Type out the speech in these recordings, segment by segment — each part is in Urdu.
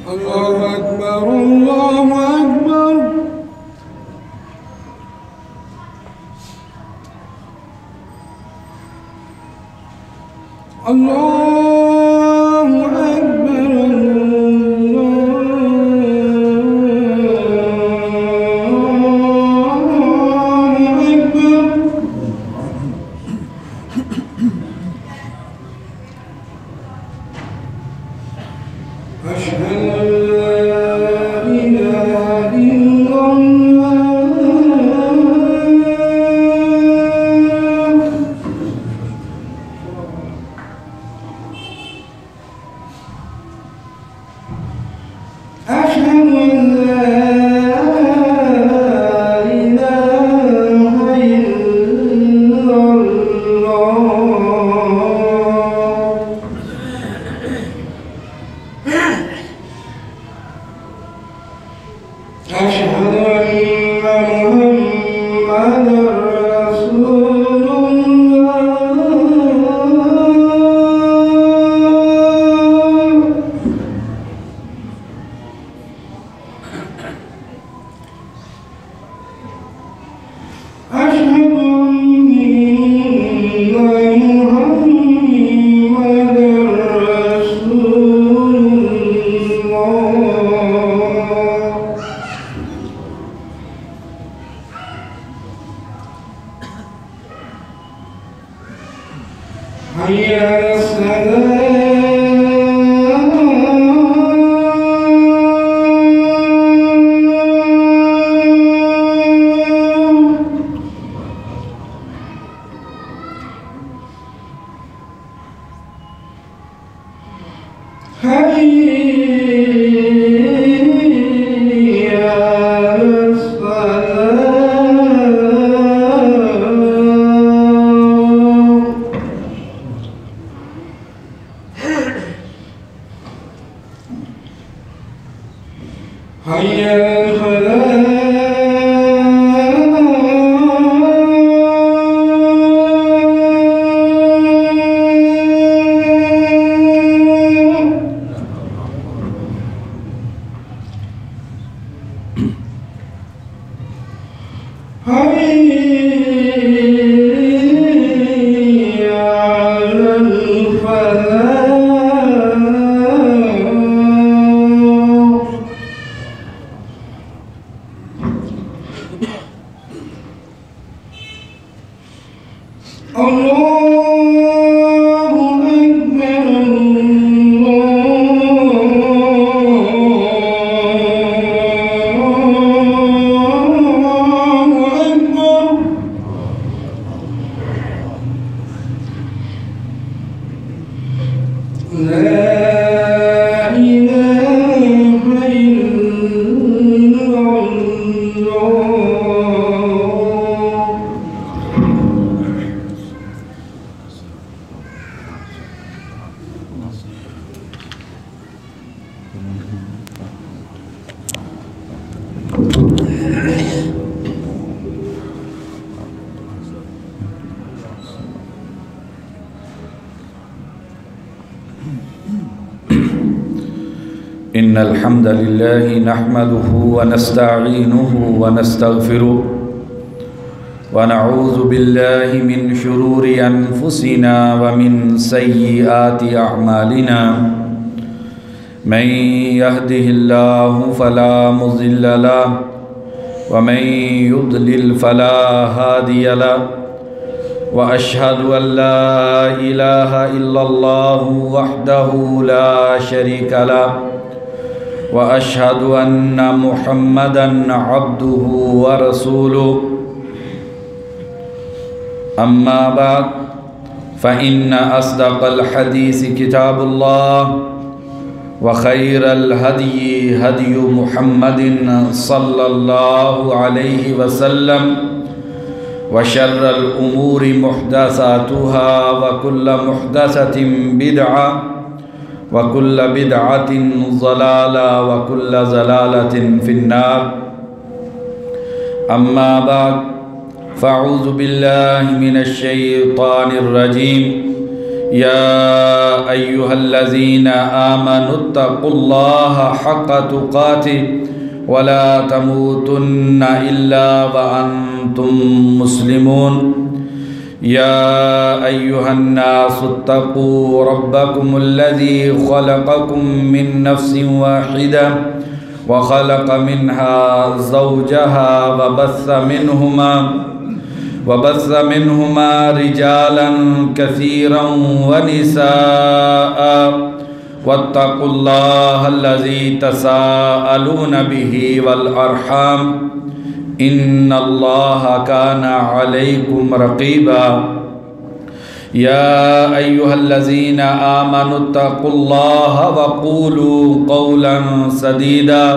الله أكبر الله أكبر الله أكبر إن الحمد لله نحمده ونستعينه ونستغفره ونعوذ بالله من شرور أنفسنا ومن سيئات أعمالنا من يهده الله فلا مضل له ومن يضلل فلا هادي له وأشهد أن لا إله إلا الله وحده لا شريك له وأشهد أن محمدًا عبده ورسوله أما بعد فإن أصدق الحديث كتاب الله وخير الهدي هدي محمد صلى الله عليه وسلم وشر الأمور محدثاتها وكل محدثة بدعة وكل بدعة ضلالة وكل ضلالة في النار. أما بعد فأعوذ بالله من الشيطان الرجيم. يا أيها الذين آمنوا اتقوا الله حق تقاته ولا تموتن إلا وأنتم مسلمون. يا أيها الناس اتقوا ربكم الذي خلقكم من نفس واحدة وخلق منها زوجها وبث منهما رجالا كثيرا ونساء واتقوا الله الذي تساءلون به والأرحام إن الله كان عليكم رقيبا. يا أيها الذين آمنوا اتقوا الله وقولوا قولا سديدا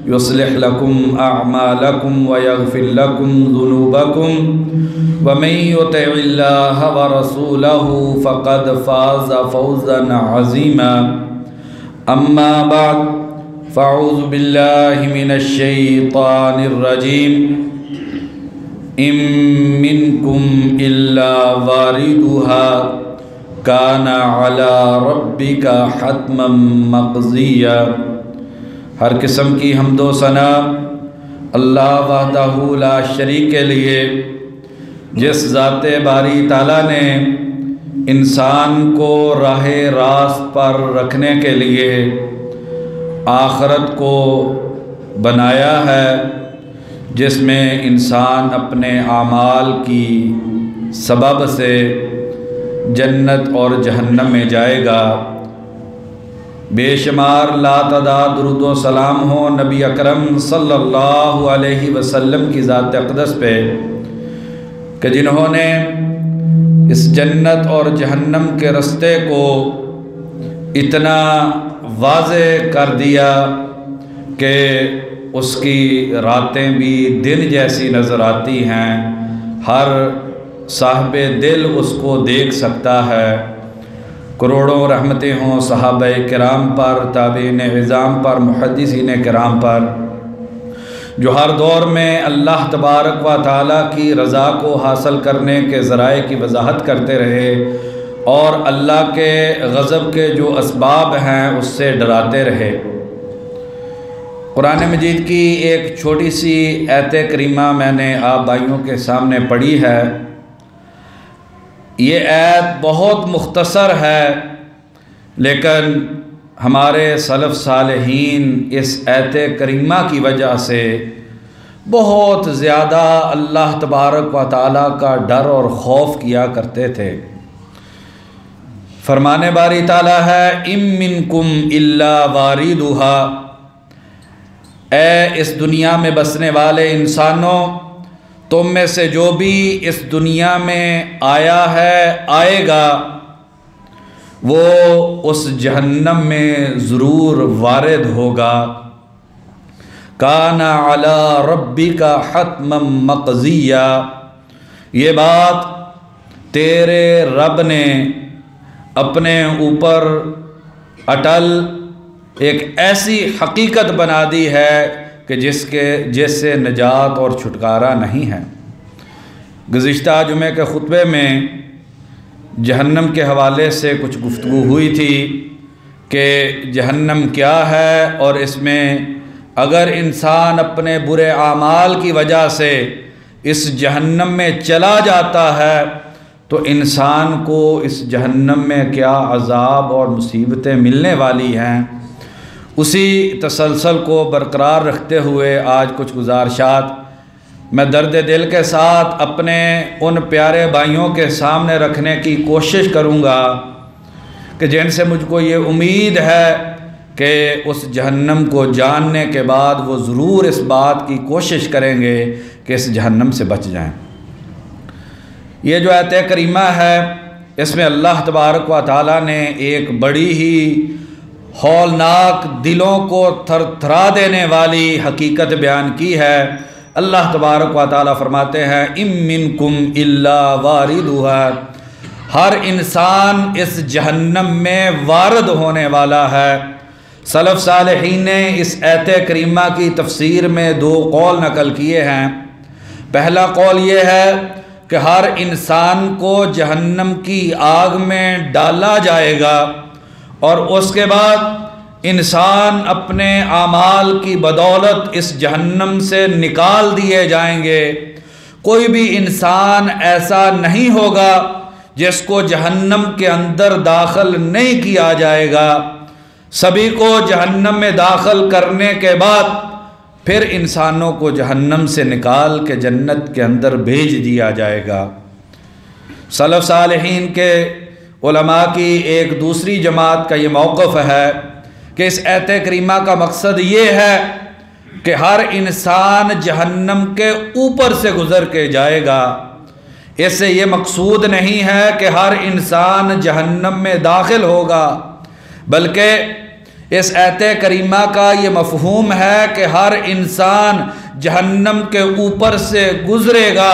يصلح لكم أعمالكم ويغفر لكم ذنوبكم ومن يطع الله ورسوله فقد فاز فوزا عظيما. أما بعد فأعوذ بالله من الشيطان الرجيم. إن منكم إلا واردها كان على ربك حتما مقضيا. ہر قسم کی حمد و ثنا اللہ وحدہ لا شریک کے لیے، جس ذات باری تعالیٰ نے انسان کو راہ راست پر رکھنے کے لیے آخرت کو بنایا ہے، جس میں انسان اپنے اعمال کی سبب سے جنت اور جہنم میں جائے گا. بے شمار لا تعداد درود و سلام ہو نبی اکرم صلی اللہ علیہ وسلم کی ذات اقدس پہ، کہ جنہوں نے اس جنت اور جہنم کے رستے کو اتنا واضح کر دیا کہ اس کی راتیں بھی دن جیسی نظر آتی ہیں، ہر صاحب دل اس کو دیکھ سکتا ہے. کروڑوں رحمتیں ہوں صحابہ کرام پر، تابعین عظام پر، محدثین کرام پر، جو ہر دور میں اللہ تبارک و تعالیٰ کی رضا کو حاصل کرنے کے ذرائع کی وضاحت کرتے رہے اور اللہ کے غضب کے جو اسباب ہیں اس سے ڈراتے رہے. قرآن مجید کی ایک چھوٹی سی آیت کریمہ میں نے آپ بھائیوں کے سامنے پڑھی ہے. یہ آیت بہت مختصر ہے، لیکن ہمارے سلف صالحین اس آیت کریمہ کی وجہ سے بہت زیادہ اللہ تبارک و تعالیٰ کا ڈر اور خوف کیا کرتے تھے. فرمانے باری تعالیٰ ہے اِن مِّنکُمْ إِلَّا وَارِدُهَا. اے اس دنیا میں بسنے والے انسانوں، تم میں سے جو بھی اس دنیا میں آیا ہے آئے گا، وہ اس جہنم میں ضرور وارد ہوگا. کان علی ربک حتما مقضیا. یہ بات تیرے رب نے اپنے اوپر اٹل ایک ایسی حقیقت بنا دی ہے کہ جس سے نجات اور چھٹکارا نہیں ہے. گزشتہ جمعے کے خطبے میں جہنم کے حوالے سے کچھ گفتگو ہوئی تھی کہ جہنم کیا ہے، اور اس میں اگر انسان اپنے برے اعمال کی وجہ سے اس جہنم میں چلا جاتا ہے تو انسان کو اس جہنم میں کیا عذاب اور مصیبتیں ملنے والی ہیں. اسی تسلسل کو برقرار رکھتے ہوئے آج کچھ گزارشات میں درد دل کے ساتھ اپنے ان پیارے بھائیوں کے سامنے رکھنے کی کوشش کروں گا کہ جن سے مجھ کو یہ امید ہے کہ اس جہنم کو جاننے کے بعد وہ ضرور اس بات کی کوشش کریں گے کہ اس جہنم سے بچ جائیں. یہ جو آیت کریمہ ہے اس میں اللہ تبارک و تعالیٰ نے ایک بڑی ہی ہولناک دلوں کو تھر تھرا دینے والی حقیقت بیان کی ہے. اللہ تبارک و تعالیٰ فرماتے ہیں اِن مِّنکُمْ إِلَّا وَارِدُهَا. ہر انسان اس جہنم میں وارد ہونے والا ہے۔ سلف صالحین نے اس آیت کریمہ کی تفسیر میں دو قول نقل کیے ہیں۔ پہلا قول یہ ہے کہ ہر انسان کو جہنم کی آگ میں ڈالا جائے گا اور اس کے بعد انسان اپنے اعمال کی بدولت اس جہنم سے نکال دیے جائیں گے۔ کوئی بھی انسان ایسا نہیں ہوگا جس کو جہنم کے اندر داخل نہیں کیا جائے گا۔ سبھی کو جہنم میں داخل کرنے کے بعد پھر انسانوں کو جہنم سے نکال کے جنت کے اندر بھیج دیا جائے گا۔ سلف صالحین کے علماء کی ایک دوسری جماعت کا یہ موقف ہے کہ اس آیت کریمہ کا مقصد یہ ہے کہ ہر انسان جہنم کے اوپر سے گزر کے جائے گا۔ اس سے یہ مقصود نہیں ہے کہ ہر انسان جہنم میں داخل ہوگا، بلکہ اس آیت کریمہ کا یہ مفہوم ہے کہ ہر انسان جہنم کے اوپر سے گزرے گا۔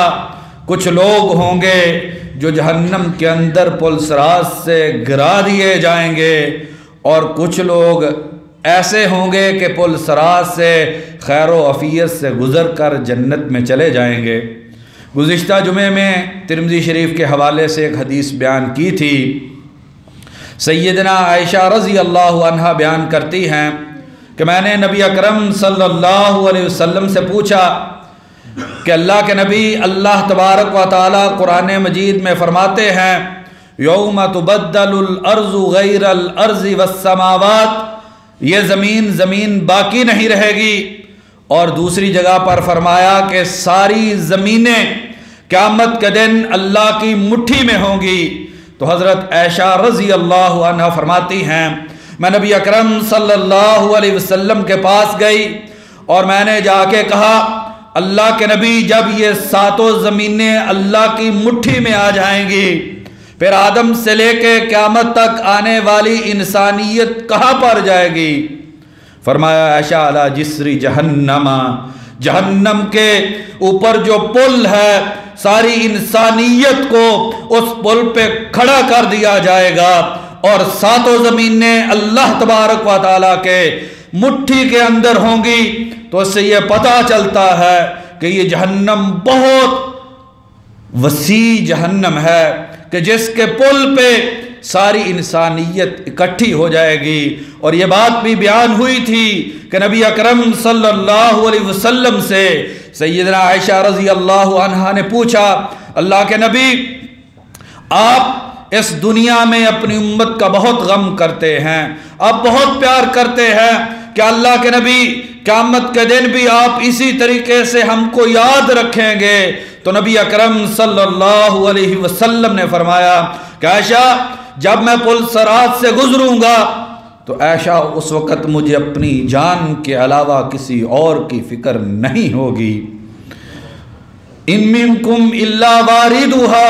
کچھ لوگ ہوں گے جو جہنم کے اندر پل صراط سے گرا دیے جائیں گے، اور کچھ لوگ ایسے ہوں گے کہ پل صراط سے خیر و عافیت سے گزر کر جنت میں چلے جائیں گے۔ گزشتہ جمعے میں ترمذی شریف کے حوالے سے ایک حدیث بیان کی تھی۔ سیدنا عائشہ رضی اللہ عنہا بیان کرتی ہیں کہ میں نے نبی اکرم صلی اللہ علیہ وسلم سے پوچھا کہ اللہ کے نبی، اللہ تبارک و تعالی قرآن مجید میں فرماتے ہیں یوم تبدل الارض غیر الارض والسماوات، یہ زمین باقی نہیں رہے گی، اور دوسری جگہ پر فرمایا کہ ساری زمینیں قیامت کے دن اللہ کی مٹھی میں ہوں گی۔ تو حضرت عائشہ رضی اللہ عنہ فرماتی ہیں میں نبی اکرم صلی اللہ علیہ وسلم کے پاس گئی اور میں نے جا کے کہا اللہ کے نبی، جب یہ ساتوں زمینیں اللہ کی مٹھی میں آ جائیں گی، پھر آدم سے لے کے قیامت تک آنے والی انسانیت کہاں پر جائے گی؟ فرمایا عائشہ علی جسر جہنم، جہنم کے اوپر جو پل ہے ساری انسانیت کو اس پل پہ کھڑا کر دیا جائے گا، اور ساتوں زمینیں اللہ تبارک و تعالیٰ کے مٹھی کے اندر ہوں گی۔ تو اس سے یہ پتہ چلتا ہے کہ یہ جہنم بہت وسیع جہنم ہے کہ جس کے پل پہ ساری انسانیت اکٹھی ہو جائے گی۔ اور یہ بات بھی بیان ہوئی تھی کہ نبی اکرم صلی اللہ علیہ وسلم سے سیدنا عائشہ رضی اللہ عنہا نے پوچھا اللہ کے نبی، آپ اس دنیا میں اپنی امت کا بہت غم کرتے ہیں، آپ بہت پیار کرتے ہیں، کہ اللہ کے نبی قیامت کے دن بھی آپ اسی طریقے سے ہم کو یاد رکھیں گے؟ تو نبی اکرم صلی اللہ علیہ وسلم نے فرمایا کہ عائشہ، جب میں پل صراط سے گزروں گا تو عائشہ اس وقت مجھے اپنی جان کے علاوہ کسی اور کی فکر نہیں ہوگی۔ ان منکم الا واردھا،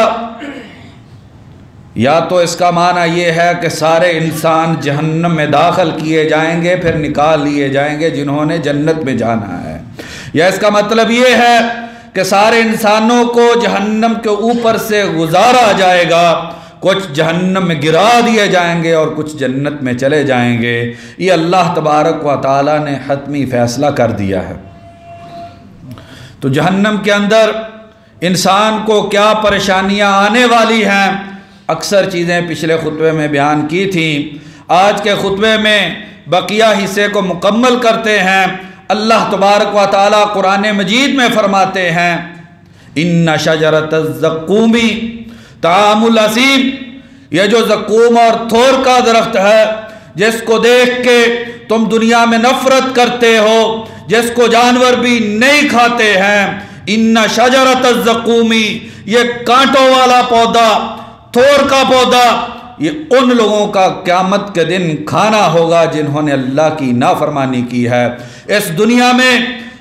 یا تو اس کا معنی یہ ہے کہ سارے انسان جہنم میں داخل کیے جائیں گے پھر نکال لیے جائیں گے جنہوں نے جنت میں جانا ہے، یا اس کا مطلب یہ ہے کہ سارے انسانوں کو جہنم کے اوپر سے گزارا جائے گا، کچھ جہنم میں گرا دیے جائیں گے اور کچھ جنت میں چلے جائیں گے۔ یہ اللہ تبارک و تعالیٰ نے حتمی فیصلہ کر دیا ہے۔ تو جہنم کے اندر انسان کو کیا پریشانیاں آنے والی ہیں، اکثر چیزیں پچھلے خطبے میں بیان کی تھیں۔ آج کے خطبے میں بقیہ حصے کو مکمل کرتے ہیں۔ اللہ تبارک و تعالیٰ قرآن مجید میں فرماتے ہیں ان شجرۃ الزقوم طعام الاثیم، یہ جو زقوم اور تھور کا درخت ہے جس کو دیکھ کے تم دنیا میں نفرت کرتے ہو، جس کو جانور بھی نہیں کھاتے ہیں، ان شجرۃ الزقوم، یہ کانٹوں والا پودا، تھور کا پودا، یہ ان لوگوں کا قیامت کے دن کھانا ہوگا جنہوں نے اللہ کی نافرمانی کی ہے۔ اس دنیا میں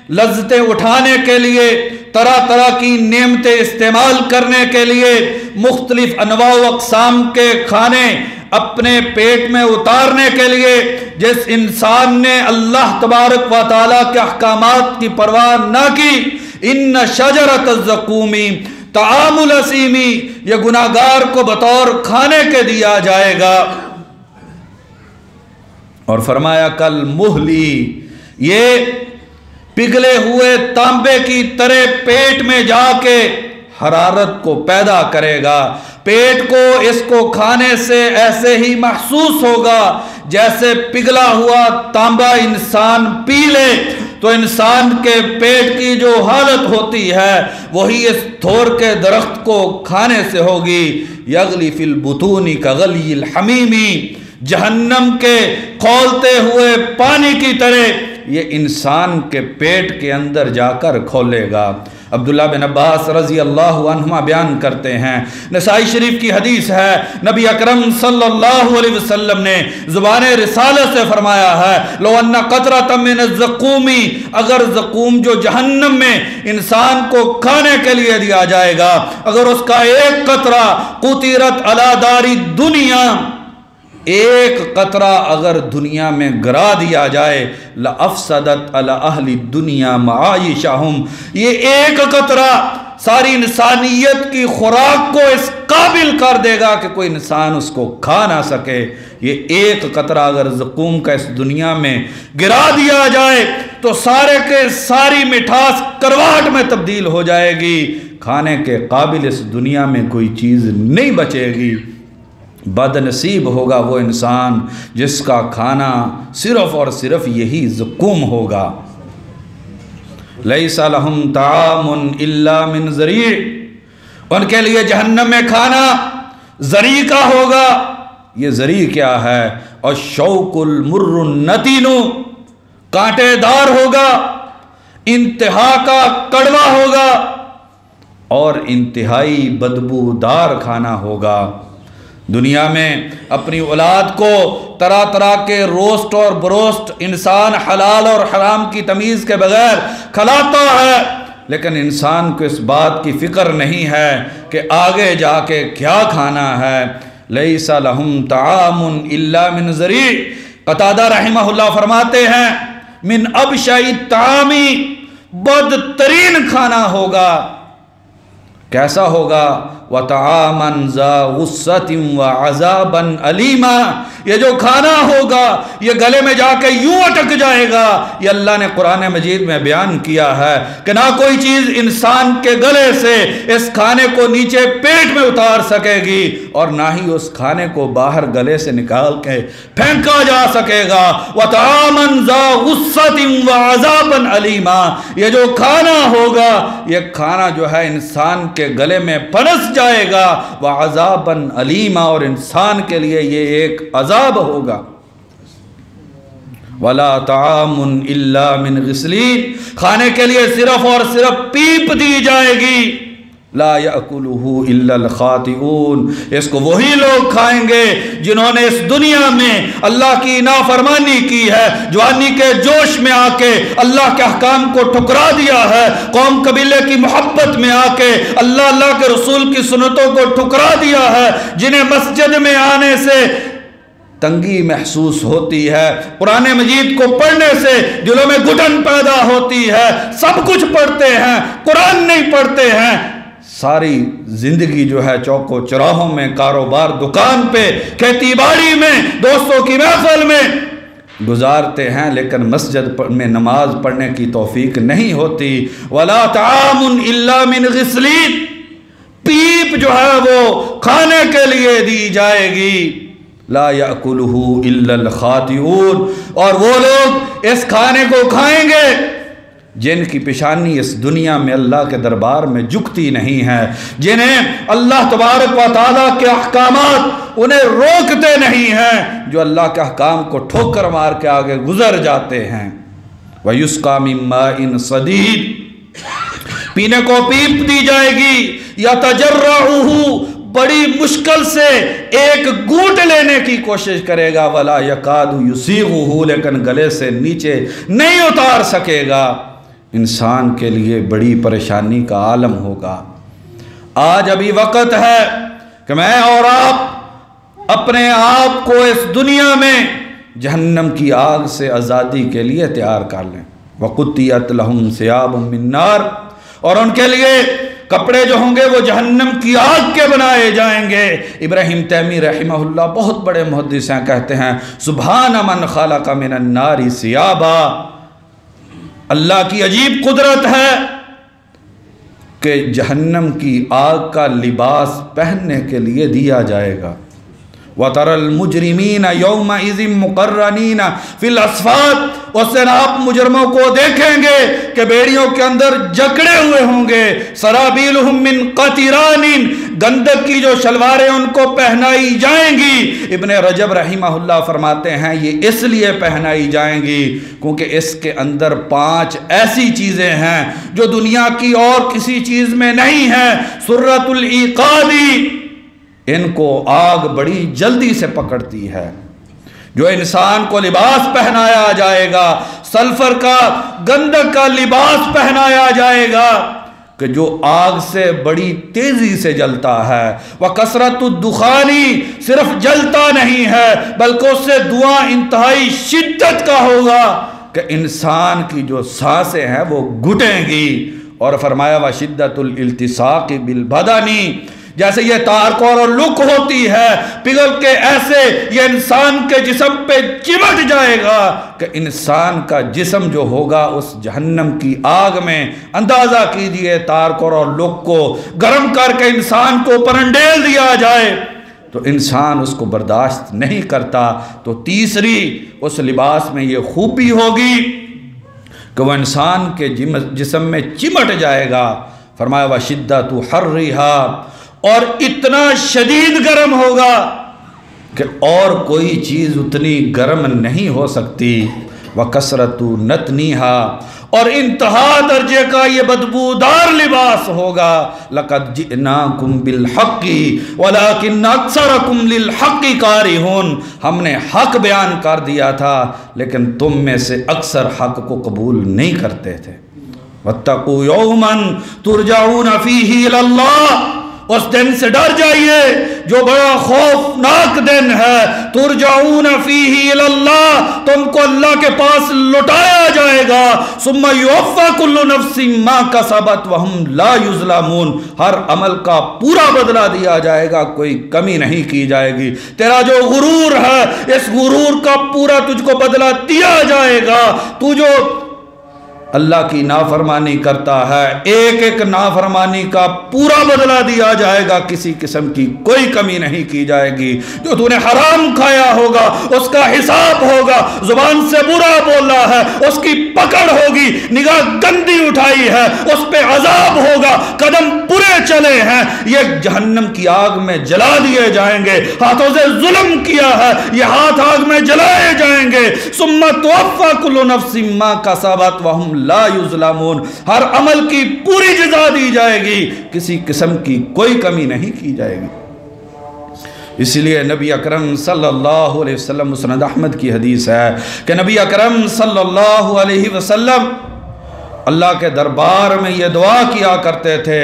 لذتیں اٹھانے کے لیے، طرح طرح کی نعمتیں استعمال کرنے کے لیے، مختلف انواع و اقسام کے کھانے اپنے پیٹ میں اتارنے کے لیے جس انسان نے اللہ تبارک و تعالیٰ کے احکامات کی پرواہ نہ کی، ان شجرۃ الزقوم طعام الاسیمی، یہ گناہگار کو بطور کھانے کے دیا جائے گا۔ اور فرمایا کل مہلی، یہ پگھلے ہوئے تانبے کی طرح پیٹ میں جا کے حرارت کو پیدا کرے گا۔ پیٹ کو اس کو کھانے سے ایسے ہی محسوس ہوگا جیسے پگھلا ہوا تانبا انسان پی لے تو انسان کے پیٹ کی جو حالت ہوتی ہے وہی اس تھور کے درخت کو کھانے سے ہوگی۔ یغلی فی البطون کغلی الحمیمی، جہنم کے کھولتے ہوئے پانی کی طرح یہ انسان کے پیٹ کے اندر جا کر کھولے گا۔ عبداللہ بن عباس رضی اللہ عنہما بیان کرتے ہیں، نسائی شریف کی حدیث ہے، نبی اکرم صلی اللہ علیہ وسلم نے زبان رسالت سے فرمایا ہے، لو ان قطرۃ من الزقوم، اگر زقوم جو جہنم میں انسان کو کھانے کے لیے دیا جائے گا، اگر اس کا ایک قطرہ قطرت علی دار دنیا، ایک قطرہ اگر دنیا میں گرا دیا جائے، لَأَفْسَدَتْ عَلَى أَهْلِ الدُّنْيَا مَعَائِشَهُمْ، یہ ایک قطرہ ساری انسانیت کی خوراک کو اس قابل کر دے گا کہ کوئی انسان اس کو کھا نہ سکے۔ یہ ایک قطرہ اگر زقوم کا اس دنیا میں گرا دیا جائے تو سارے کے ساری مٹھاس کرواہٹ میں تبدیل ہو جائے گی، کھانے کے قابل اس دنیا میں کوئی چیز نہیں بچے گی۔ بد نصیب ہوگا وہ انسان جس کا کھانا صرف اور صرف یہی زقوم ہوگا۔ لیس لہم طعام الا من ذریع، ان کے لیے جہنم میں کھانا ذریع کا ہوگا۔ یہ ذریع کیا ہے؟ اور شوک المر النتین، کانٹے دار ہوگا، انتہا کا کڑوا ہوگا اور انتہائی بدبودار کھانا ہوگا۔ دنیا میں اپنی اولاد کو طرح طرح کے روسٹ اور بروسٹ انسان حلال اور حرام کی تمیز کے بغیر کھلاتا ہے، لیکن انسان کو اس بات کی فکر نہیں ہے کہ آگے جا کے کیا کھانا ہے۔ لیس لہم طعام الا من ذریع، قتادہ رحمہ اللہ فرماتے ہیں من ابشع الطعام، بدترین کھانا ہوگا۔ کیسا ہوگا؟ وَطَعَامًا ذَا غُصَّةٍ وَعَذَابًا أَلِيمًا، یہ جو کھانا ہوگا یہ گلے میں جا کے یوں اٹک جائے گا۔ یہ اللہ نے قرآن مجید میں بیان کیا ہے کہ نہ کوئی چیز انسان کے گلے سے اس کھانے کو نیچے پیٹ میں اتار سکے گی اور نہ ہی اس کھانے کو باہر گلے سے نکال کے پھینکا جا سکے گا۔ وَطَعَامًا ذَا غُصَّةٍ وَعَذَابًا أَلِيمًا، یہ جو کھانا ہوگا یہ کھانا جو ہے انسان کے گلے میں پھنس جائے گا، وَعَذَابًا أَلِيمًا، اور انسان کے لیے یہ ایک عذاب ہوگا۔ وَلَا طَعَامٌ إِلَّا مِنْ غِسْلِينَ، کھانے کے لیے صرف اور صرف پیپ دی جائے گی۔ لَا يَأْكُلُهُ إِلَّا الْخَاطِئُونَ، اس کو وہی لوگ کھائیں گے جنہوں نے اس دنیا میں اللہ کی نافرمانی کی ہے، جوانی کے جوش میں آ کے اللہ کے احکام کو ٹھکرا دیا ہے، قوم قبیلے کی محبت میں آ کے اللہ کے رسول کی سنتوں کو ٹھکرا دیا ہے، جنہیں مسجد میں آنے سے تنگی محسوس ہوتی ہے، قرآن مجید کو پڑھنے سے دلوں میں گھٹن پیدا ہوتی ہے، سب کچھ پڑھتے ہیں قرآن نہیں پڑھتے ہیں، ساری زندگی جو ہے چوک و چراہوں میں، کاروبار دکان پہ، کھیتی باڑی میں، دوستوں کی محفل میں گزارتے ہیں، لیکن مسجد میں نماز پڑھنے کی توفیق نہیں ہوتی۔ وَلَا طَعَامٌ إِلَّا مِنْ غِسْلِينَ، پیپ جو ہے وہ کھانے کے لیے دی جائے گی۔ لا يأكله إلا الخاطئون، اور وہ لوگ اس کھانے کو کھائیں گے جن کی پیشانی اس دنیا میں اللہ کے دربار میں جھکتی نہیں ہے، جنہیں اللہ تبارک و تعالیٰ کے احکامات انہیں روکتے نہیں ہیں، جو اللہ کے احکام کو ٹھوکر مار کے آگے گزر جاتے ہیں۔ وَيُسْقَى مِن مَّاءٍ صَدِيدٍ، پینے کو پیپ دی جائے گی، يَتَجَرَّعُهُ، بڑی مشکل سے ایک گھونٹ لینے کی کوشش کرے گا، وَلَا يَكَادُ يُسِيغُهُ، لیکن گلے سے نیچے نہیں اتار سکے گا۔ انسان کے لیے بڑی پریشانی کا عالم ہوگا۔ آج ابھی وقت ہے کہ میں اور آپ اپنے آپ کو اس دنیا میں جہنم کی آگ سے آزادی کے لیے تیار کر لیں۔ وَقُطِّعَتْ لَهُمْ ثِيَابٌ مِّن نَّارٍ، اور ان کے لیے کپڑے جو ہوں گے وہ جہنم کی آگ کے بنائے جائیں گے۔ ابراہیم تیمی رحمہ اللہ بہت بڑے محدث ہیں، کہتے ہیں سبحان من خلق من النار ثیابا، اللہ کی عجیب قدرت ہے کہ جہنم کی آگ کا لباس پہننے کے لیے دیا جائے گا۔ وَتَرَى الْمُجْرِمِينَ يَوْمَئِذٍ مُقَرَّنِينَ فِي الْأَصْفَادِ، اس دن آپ مجرموں کو دیکھیں گے کہ بیڑیوں کے اندر جکڑے ہوئے ہوں گے۔ سَرَابِيلُهُم مِّن قَطِرَانٍ، گندک کی جو شلواریں ان کو پہنائی جائیں گی۔ ابن رجب رحمہ اللہ فرماتے ہیں یہ اس لیے پہنائی جائیں گی کیونکہ اس کے اندر 5 ایسی چیزیں ہیں جو دنیا کی اور کسی چیز میں نہیں ہیں۔ سُرَّةُ الْإِيقَادِ، ان کو آگ بڑی جلدی سے پکڑتی ہے۔ جو انسان کو لباس پہنایا جائے گا، سلفر کا، گندک کا لباس پہنایا جائے گا کہ جو آگ سے بڑی تیزی سے جلتا ہے۔ وَكَثْرَةُ الدُّخَانِ، صرف جلتا نہیں ہے بلکہ اس سے دھواں انتہائی شدت کا ہوگا کہ انسان کی جو سانسیں ہیں وہ گھٹیں گی۔ اور فرمایا وَشِدَّةُ الْإِلْتِصَاقِ بِالْبَدَنِ، جیسے یہ تارکور اور لک ہوتی ہے، پگھل کے ایسے یہ انسان کے جسم پہ چمٹ جائے گا کہ انسان کا جسم جو ہوگا اس جہنم کی آگ میں، اندازہ کیجئے تارکور اور لک کو گرم کر کے انسان کو اوپر انڈیل دیا جائے تو انسان اس کو برداشت نہیں کرتا۔ تو تیسری اس لباس میں یہ خوبی ہوگی کہ وہ انسان کے جسم میں چمٹ جائے گا۔ فرمایا وَشِدَّةُ حَرِّهَا، اور اتنا شدید گرم ہوگا کہ اور کوئی چیز اتنی گرم نہیں ہو سکتی۔ وَكَثْرَةُ نَتْنِهَا، اور انتہا درجے کا یہ بدبودار لباس ہوگا۔ لَقَدْ جِئْنَاكُمْ بِالْحَقِّ وَلَكِنَّ أَكْثَرَكُمْ لِلْحَقِّ كَارِهُونَ، ہم نے حق بیان کر دیا تھا لیکن تم میں سے اکثر حق کو قبول نہیں کرتے تھے۔ وَاتَّقُوا يَوْمًا تُرْجَعُونَ فِيهِ إِلَى اللَّهِ، اس دن سے ڈر جائیے جو بڑا خوفناک دن ہے۔ ترجعون فیہ الی اللہ، تم کو اللہ کے پاس لٹایا جائے گا۔ ثم یوفی کل نفس ما کسبت وہم لا یظلمون، ہر عمل کا پورا بدلہ دیا جائے گا، کوئی کمی نہیں کی جائے گی۔ تیرا جو غرور ہے اس غرور کا پورا تجھ کو بدلہ دیا جائے گا۔ تو جو اللہ کی نافرمانی کرتا ہے ایک ایک نافرمانی کا پورا بدلہ دیا جائے گا، کسی قسم کی کوئی کمی نہیں کی جائے گی۔ جو تو نے حرام کھایا ہوگا اس کا حساب ہوگا، زبان سے برا بولا ہے اس کی پکڑ ہوگی، نگاہ گندی اٹھائی ہے اس پہ عذاب ہوگا، قدم برے چلے ہیں یہ جہنم کی آگ میں جلا دیے جائیں گے۔ ہاتھوں سے ظلم کیا ہے یہ ہاتھ آگ میں جلائے جائیں گے۔ ثم توفی کل نفس ما کسبت وہم لا یظلمون، ہر عمل کی پوری جزا دی جائے گی، کسی قسم کی کوئی کمی نہیں کی جائے گی۔ اس لیے نبی اکرم صلی اللہ علیہ وسلم، مسند احمد کی حدیث ہے کہ نبی اکرم صلی اللہ علیہ وسلم اللہ کے دربار میں یہ دعا کیا کرتے تھے،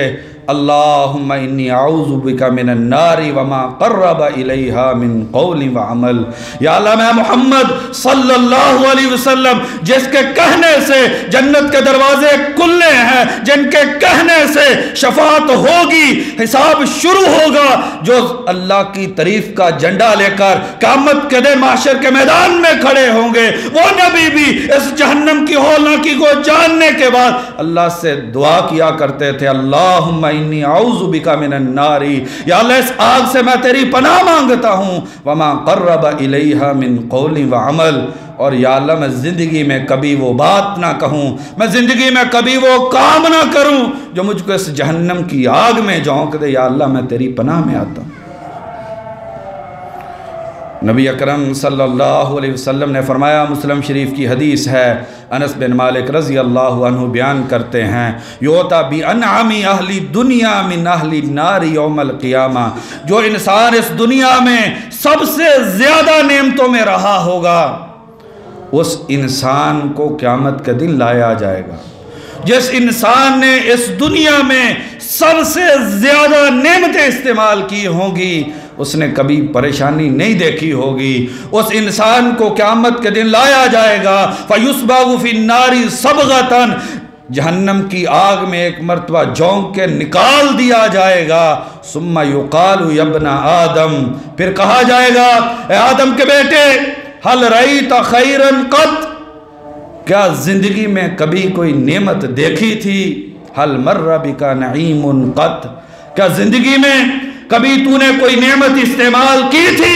اللہم انی اعوذ بک من النار وما قرب الیہا من قول وعمل۔ یا اللہ میں محمد صلی اللہ علیہ وسلم جس کے کہنے سے جنت کے دروازے کھلنے ہیں، جن کے کہنے سے شفاعت ہوگی، حساب شروع ہوگا، جو اللہ کی تعریف کا جھنڈا لے کر قیامت کے دن محشر کے میدان میں کھڑے ہوں گے، وہ نبی بھی اس جہنم کی ہولناکی کو جاننے کے بعد اللہ سے دعا کیا کرتے تھے، اللہم انی اعوذ بک من النار، یا اللہ اس آگ سے میں تیری پناہ مانگتا ہوں، وما قرب الیہا من قول وعمل، اور یا اللہ میں زندگی میں کبھی وہ بات نہ کہوں، میں زندگی میں کبھی وہ کام نہ کروں جو مجھ کو اس جہنم کی آگ میں جھونک دے، یا اللہ میں تیری پناہ میں آتا ہوں۔ نبی اکرم صلی اللہ علیہ وسلم نے فرمایا، مسلم شریف کی حدیث ہے، انس بن مالک رضی اللہ عنہ بیان کرتے ہیں، یوتا بِأَنْعَمِ أَهْلِ الدُّنْيَا مِنْ أَهْلِ النَّارِ يَوْمَ الْقِيَامَةِ، جو انسان اس دنیا میں سب سے زیادہ نعمتوں میں رہا ہوگا اس انسان کو قیامت کے دن لایا جائے گا۔ جس انسان نے اس دنیا میں سب سے زیادہ نعمتیں استعمال کی ہوں گی اس نے کبھی پریشانی نہیں دیکھی ہوگی، اس انسان کو قیامت کے دن لایا جائے گا، فَيُسْبَغُ فِي النَّارِ صَبْغَةً، جہنم کی آگ میں ایک مرتبہ جھونک کے نکال دیا جائے گا. ثم یقال یا ابن آدم، پھر کہا جائے گا اے آدم کے بیٹے، هل رأیت خیرا قط، کیا زندگی میں کبھی کوئی نعمت دیکھی تھی؟ هل مر بک نعیم قط، کیا زندگی میں کبھی تو نے کوئی نعمت استعمال کی تھی؟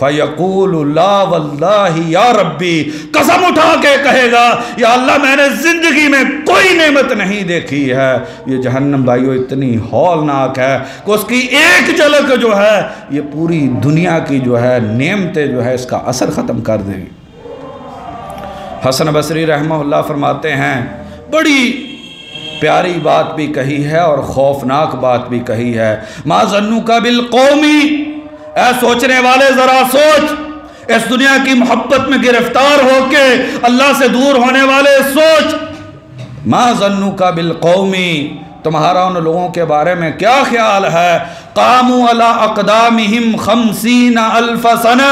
فَيَقُولُ لَا وَاللَّهِ یا ربی، قسم اٹھا کے کہے گا یا اللہ میں نے زندگی میں کوئی نعمت نہیں دیکھی ہے. یہ جہنم بھائیو اتنی ہولناک ہے کہ اس کی ایک جھلک جو ہے یہ پوری دنیا کی جو ہے نعمتیں جو ہے اس کا اثر ختم کر دے گی. حسن بصری رحمہ اللہ فرماتے ہیں بڑی پیاری بات بھی کہی ہے اور خوفناک بات بھی کہی ہے. ما ظنک بالقومی، اے سوچنے والے ذرا سوچ، اس دنیا کی محبت میں گرفتار ہو کے اللہ سے دور ہونے والے سوچ. ما ظنک بالقومی، تمہارا ان لوگوں کے بارے میں کیا خیال ہے؟ قاموا علی اقدامہم 50,000 سنہ،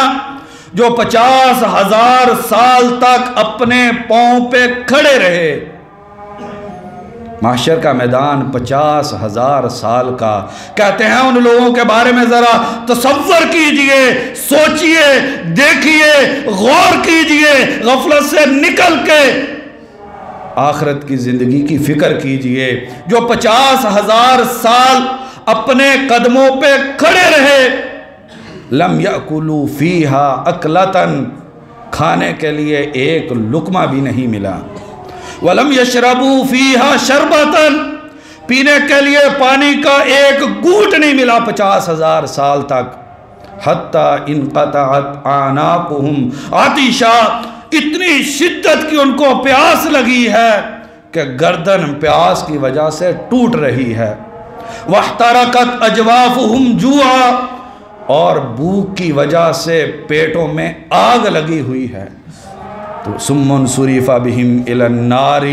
جو 50,000 سال تک اپنے پاؤں پہ کھڑے رہے. محشر کا میدان 50,000 سال کا. کہتے ہیں ان لوگوں کے بارے میں ذرا تصور کیجئے، سوچئے، دیکھئے، غور کیجئے، غفلت سے نکل کے آخرت کی زندگی کی فکر کیجئے. جو 50,000 سال اپنے قدموں پہ کھڑے رہے، لم یأکلوا فیہا اکلتن، کھانے کے لیے ایک لقمہ بھی نہیں ملا. وَلَمْ يَشْرَبُوا فِيهَا شَرْبَةً، پینے کے لیے پانی کا ایک گھونٹ نہیں ملا 50,000 سال تک. حَتَّى انقطعت اعناقهم عطشا، اتنی شدت کی ان کو پیاس لگی ہے کہ گردن پیاس کی وجہ سے ٹوٹ رہی ہے. وَاحْتَرَقَتْ أَجْوَافُهُمْ جُوعًا، اور بھوک کی وجہ سے پیٹوں میں آگ لگی ہوئی ہے. تو سمن صریف بہم الی النار،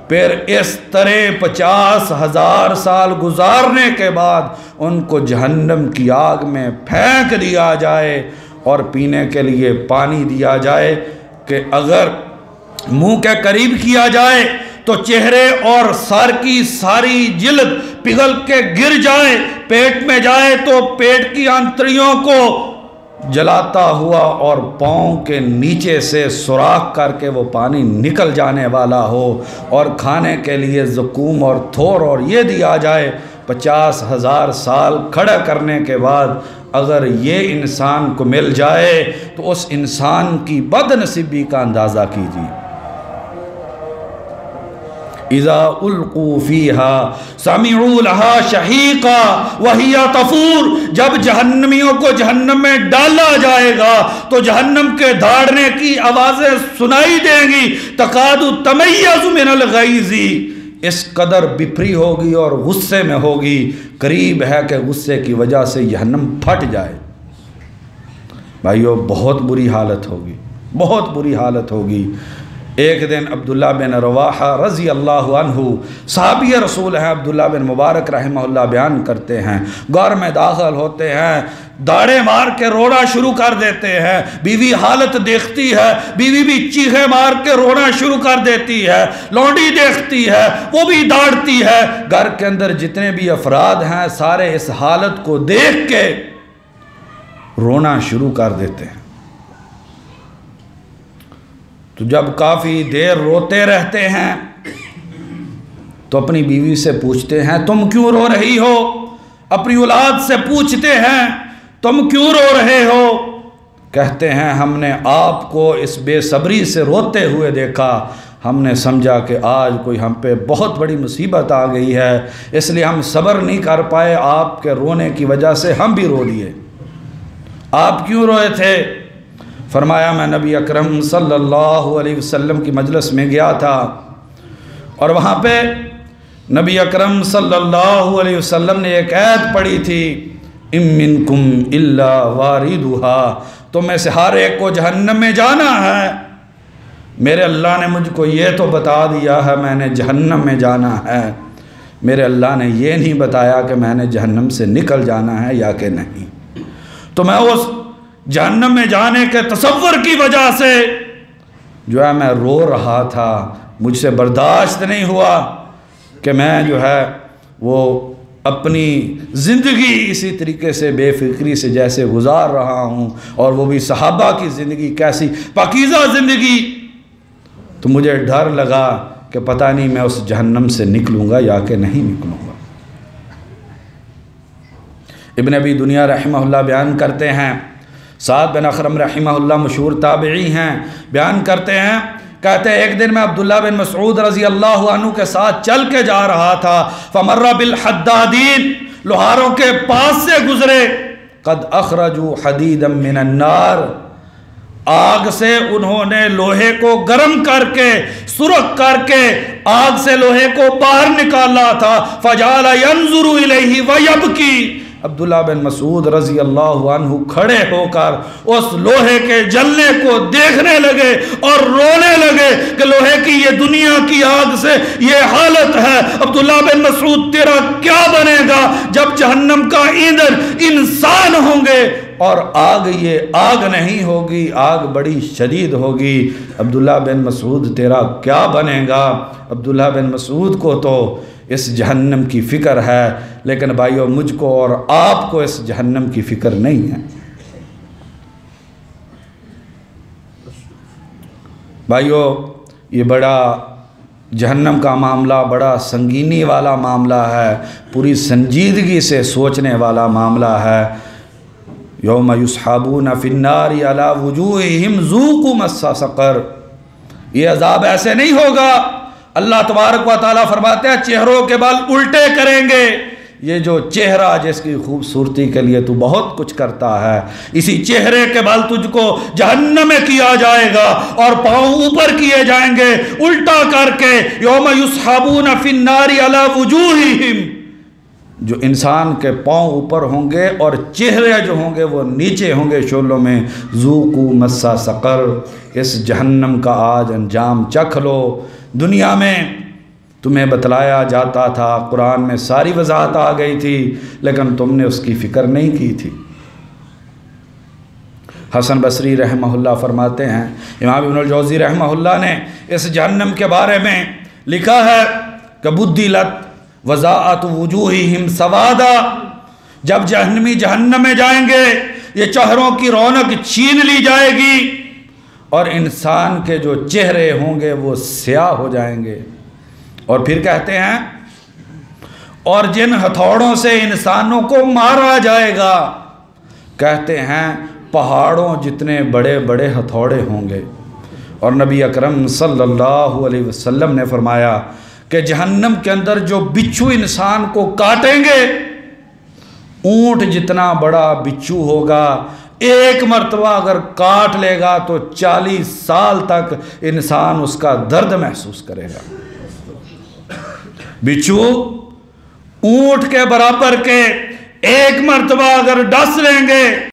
پھر اس طرح 50,000 سال گزارنے کے بعد ان کو جہنم کی آگ میں پھینک دیا جائے اور پینے کے لیے پانی دیا جائے کہ اگر منہ کے قریب کیا جائے تو چہرے اور سر کی ساری جلد پگھل کے گر جائے، پیٹ میں جائے تو پیٹ کی آنتڑیوں کو جلاتا ہوا اور پاؤں کے نیچے سے سوراخ کر کے وہ پانی نکل جانے والا ہو، اور کھانے کے لیے زقوم اور تھور اور یہ دیا جائے. 50,000 سال کھڑا کرنے کے بعد اگر یہ انسان کو مل جائے تو اس انسان کی بد نصیبی کا اندازہ کیجیے. اذا القوا فیہا سمعوا لہا شہیقا وہی تفور، جب جہنمیوں کو جہنم میں ڈالا جائے گا تو جہنم کے دھاڑنے کی آوازیں سنائی دیں گی. تکاد تمیز من الغیظ، اس قدر بپری ہوگی اور غصے میں ہوگی، قریب ہے کہ غصے کی وجہ سے جہنم پھٹ جائے. بھائیو بہت بری حالت ہوگی، بہت بری حالت ہوگی. ایک دن عبداللہ بن رواحہ رضی اللہ عنہ، صحابی رسول ہیں، عبداللہ بن مبارک رحمہ اللہ بیان کرتے ہیں، غار میں داخل ہوتے ہیں، داڑے مار کے رونا شروع کر دیتے ہیں. بیوی حالت دیکھتی ہے، بیوی بھی چیخے مار کے رونا شروع کر دیتی ہے. لونڈی دیکھتی ہے، وہ بھی داڑتی ہے. گھر کے اندر جتنے بھی افراد ہیں سارے اس حالت کو دیکھ کے رونا شروع کر دیتے ہیں. تو جب کافی دیر روتے رہتے ہیں تو اپنی بیوی سے پوچھتے ہیں تم کیوں رو رہی ہو؟ اپنی اولاد سے پوچھتے ہیں تم کیوں رو رہے ہو؟ کہتے ہیں ہم نے آپ کو اس بے صبری سے روتے ہوئے دیکھا، ہم نے سمجھا کہ آج کوئی ہم پہ بہت بڑی مصیبت آ گئی ہے، اس لیے ہم صبر نہیں کر پائے، آپ کے رونے کی وجہ سے ہم بھی رو دیے. آپ کیوں روئے تھے؟ فرمایا میں نبی اکرم صلی اللہ علیہ وسلم کی مجلس میں گیا تھا اور وہاں پہ نبی اکرم صلی اللہ علیہ وسلم نے ایک آیت پڑھی تھی، ام منکم الا واردھا، تم میں سے ہر ایک کو جہنم میں جانا ہے. میرے اللہ نے مجھ کو یہ تو بتا دیا ہے میں نے جہنم میں جانا ہے، میرے اللہ نے یہ نہیں بتایا کہ میں نے جہنم سے نکل جانا ہے یا کہ نہیں. تو میں اس جہنم میں جانے کے تصور کی وجہ سے جو ہے میں رو رہا تھا، مجھ سے برداشت نہیں ہوا کہ میں جو ہے وہ اپنی زندگی اسی طریقے سے بے فکری سے جیسے گزار رہا ہوں، اور وہ بھی صحابہ کی زندگی کیسی پاکیزہ زندگی، تو مجھے ڈر لگا کہ پتہ نہیں میں اس جہنم سے نکلوں گا یا کہ نہیں نکلوں گا۔ ابن ابی دنیا رحمہ اللہ بیان کرتے ہیں، سعد بن اخرم رحمہ اللہ مشہور تابعی ہیں، بیان کرتے ہیں، کہتے ہیں ایک دن میں عبداللہ بن مسعود رضی اللہ عنہ کے ساتھ چل کے جا رہا تھا، فمر بالحدادین، لوہاروں کے پاس سے گزرے، قد اخرجوا حدیدا من النار، آگ سے انہوں نے لوہے کو گرم کر کے سرخ کر کے آگ سے لوہے کو باہر نکالا تھا، فجعل ينظر الیہ ویبکی، عبداللہ بن مسعود رضی اللہ عنہ کھڑے ہو کر اس لوہے کے جلنے کو دیکھنے لگے اور رونے لگے کہ لوہے کی یہ دنیا کی آگ سے یہ حالت ہے، عبداللہ بن مسعود تیرا کیا بنے گا جب جہنم کا ایندھن انسان ہوں گے اور آگ یہ آگ نہیں ہوگی، آگ بڑی شدید ہوگی، عبداللہ بن مسعود تیرا کیا بنے گا؟ عبداللہ بن مسعود کو تو اس جہنم کی فکر ہے، لیکن بھائیو مجھ کو اور آپ کو اس جہنم کی فکر نہیں ہے۔ بھائیو یہ بڑا جہنم کا معاملہ بڑا سنگینی والا معاملہ ہے، پوری سنجیدگی سے سوچنے والا معاملہ ہے۔ یوم یسحبون فی النار علی وجوہہم ذوقوا مس سقر، یہ عذاب ایسے نہیں ہوگا، اللہ تبارک و تعالیٰ فرماتے ہیں چہروں کے بال الٹے کریں گے، یہ جو چہرہ جس کی خوبصورتی کے لیے تو بہت کچھ کرتا ہے، اسی چہرے کے بال تجھ کو جہنم میں کیا جائے گا اور پاؤں اوپر کیے جائیں گے الٹا کر کے، یوم یسحبون فی النار علی وجوہہم، جو انسان کے پاؤں اوپر ہوں گے اور چہرے جو ہوں گے وہ نیچے ہوں گے شعلوں میں، ذوقوا مس سقر، اس جہنم کا آج انجام چکھ لو۔ دنیا میں تمہیں بتلایا جاتا تھا، قرآن میں ساری وضاحت آ گئی تھی، لیکن تم نے اس کی فکر نہیں کی تھی۔ حسن بصری رحمہ اللہ فرماتے ہیں، امام ابن الجوزی رحمہ اللہ نے اس جہنم کے بارے میں لکھا ہے کہ بدلت وضاعت وجوہہم سوادا، جب جہنمی جہنم میں جائیں گے یہ چہروں کی رونق چھین لی جائے گی اور انسان کے جو چہرے ہوں گے وہ سیاہ ہو جائیں گے، اور پھر کہتے ہیں اور جن ہتھوڑوں سے انسانوں کو مارا جائے گا، کہتے ہیں پہاڑوں جتنے بڑے بڑے ہتھوڑے ہوں گے، اور نبی اکرم صلی اللہ علیہ وسلم نے فرمایا کہ جہنم کے اندر جو بچھو انسان کو کاٹیں گے، اونٹ جتنا بڑا بچھو ہوگا، ایک مرتبہ اگر کاٹ لے گا تو 40 سال تک انسان اس کا درد محسوس کرے گا۔ بچھو اونٹ کے برابر کے ایک مرتبہ اگر ڈس لیں گے